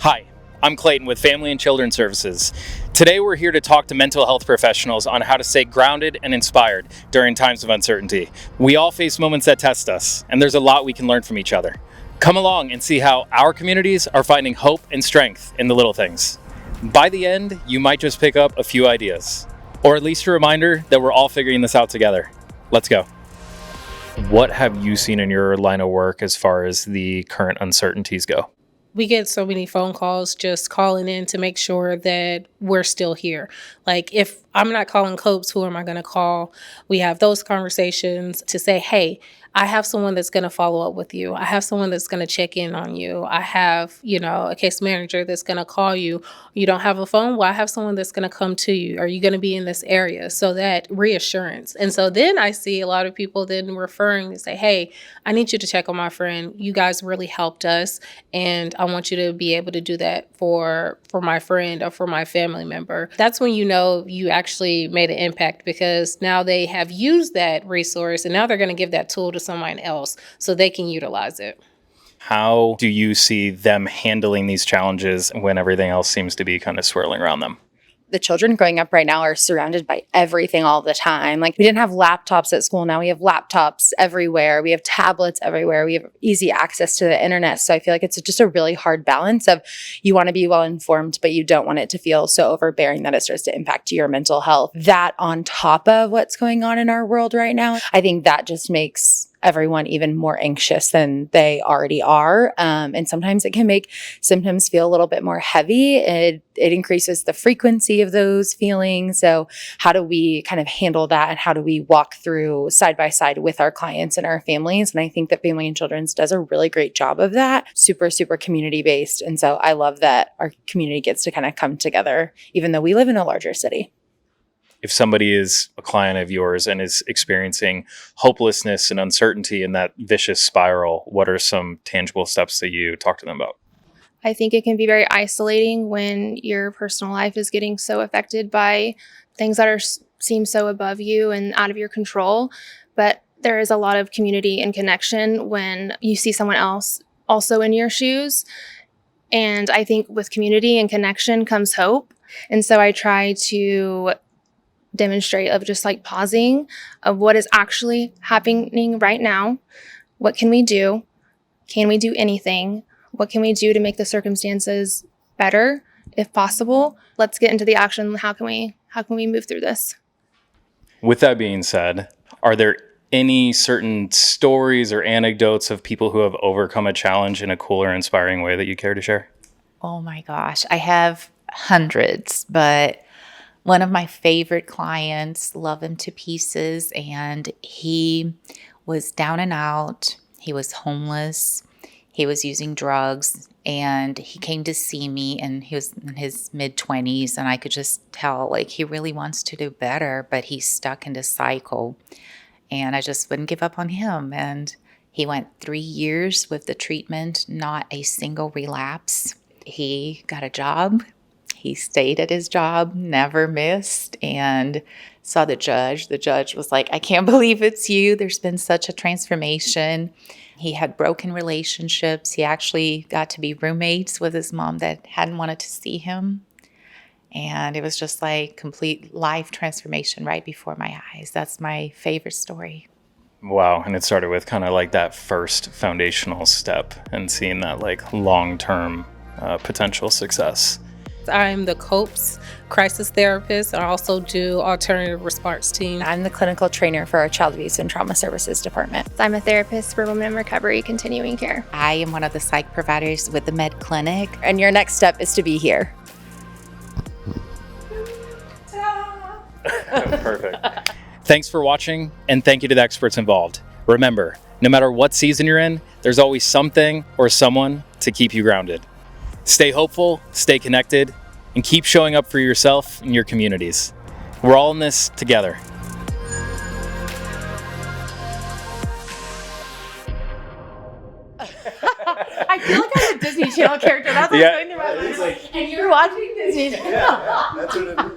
Hi, I'm Clayton with Family and Children's Services. Today we're here to talk to mental health professionals on how to stay grounded and inspired during times of uncertainty. We all face moments that test us, and there's a lot we can learn from each other. Come along and see how our communities are finding hope and strength in the little things. By the end, you might just pick up a few ideas, or at least a reminder that we're all figuring this out together. Let's go. What have you seen in your line of work as far as the current uncertainties go? We get so many phone calls just calling in to make sure that we're still here. Like, if I'm not calling COPES, who am I going to call? We have those conversations to say, hey, I have someone that's going to follow up with you. I have someone that's going to check in on you. I have, a case manager that's going to call you. You don't have a phone? Well, I have someone that's going to come to you. Are you going to be in this area? So that reassurance. And so then I see a lot of people then referring to say, hey, I need you to check on my friend. You guys really helped us. And I want you to be able to do that for my friend or for my family member. That's when you know you actually made an impact, because now they have used that resource and now they're going to give that tool to someone else so they can utilize it. How do you see them handling these challenges when everything else seems to be kind of swirling around them? The children growing up right now are surrounded by everything all the time. Like, we didn't have laptops at school. Now we have laptops everywhere. We have tablets everywhere. We have easy access to the internet. So I feel like it's just a really hard balance of, you want to be well informed, but you don't want it to feel so overbearing that it starts to impact your mental health. That on top of what's going on in our world right now, I think that just makes everyone even more anxious than they already are. And sometimes it can make symptoms feel a little bit more heavy. It increases the frequency of those feelings. So how do we kind of handle that? And how do we walk through side by side with our clients and our families? And I think that Family and Children's does a really great job of that. Super, super community based. And so I love that our community gets to kind of come together, even though we live in a larger city. If somebody is a client of yours and is experiencing hopelessness and uncertainty in that vicious spiral, what are some tangible steps that you talk to them about? I think it can be very isolating when your personal life is getting so affected by things that seem so above you and out of your control. But there is a lot of community and connection when you see someone else also in your shoes. And I think with community and connection comes hope. And so I try to demonstrate of just like pausing of what is actually happening right now. What can we do? Can we do anything? What can we do to make the circumstances better if possible? Let's get into the action. How can we move through this? With that being said, are there any certain stories or anecdotes of people who have overcome a challenge in a cool or inspiring way that you care to share? Oh my gosh, I have hundreds, but one of my favorite clients, love him to pieces, and he was down and out. He was homeless. He was using drugs, and he came to see me, and he was in his mid-20s, and I could just tell, like, he really wants to do better, but he's stuck in this cycle, and I just wouldn't give up on him. And he went 3 years with the treatment, not a single relapse. He got a job. He stayed at his job, never missed, and saw the judge. The judge was like, I can't believe it's you. There's been such a transformation. He had broken relationships. He actually got to be roommates with his mom that hadn't wanted to see him. And it was just like complete life transformation right before my eyes. That's my favorite story. Wow. And it started with kind of like that first foundational step and seeing that like long-term potential success. I'm the COPES crisis therapist. I also do alternative response team. I'm the clinical trainer for our Child Abuse and Trauma Services Department. I'm a therapist for women in recovery continuing care. I am one of the psych providers with the Med Clinic. And your next step is to be here. Perfect. Thanks for watching, and thank you to the experts involved. Remember, no matter what season you're in, there's always something or someone to keep you grounded. Stay hopeful, stay connected, and keep showing up for yourself and your communities. We're all in this together. I feel like I'm a Disney Channel character. That's what I was going through my mind. And you're watching Disney Channel. Yeah, that's what it is.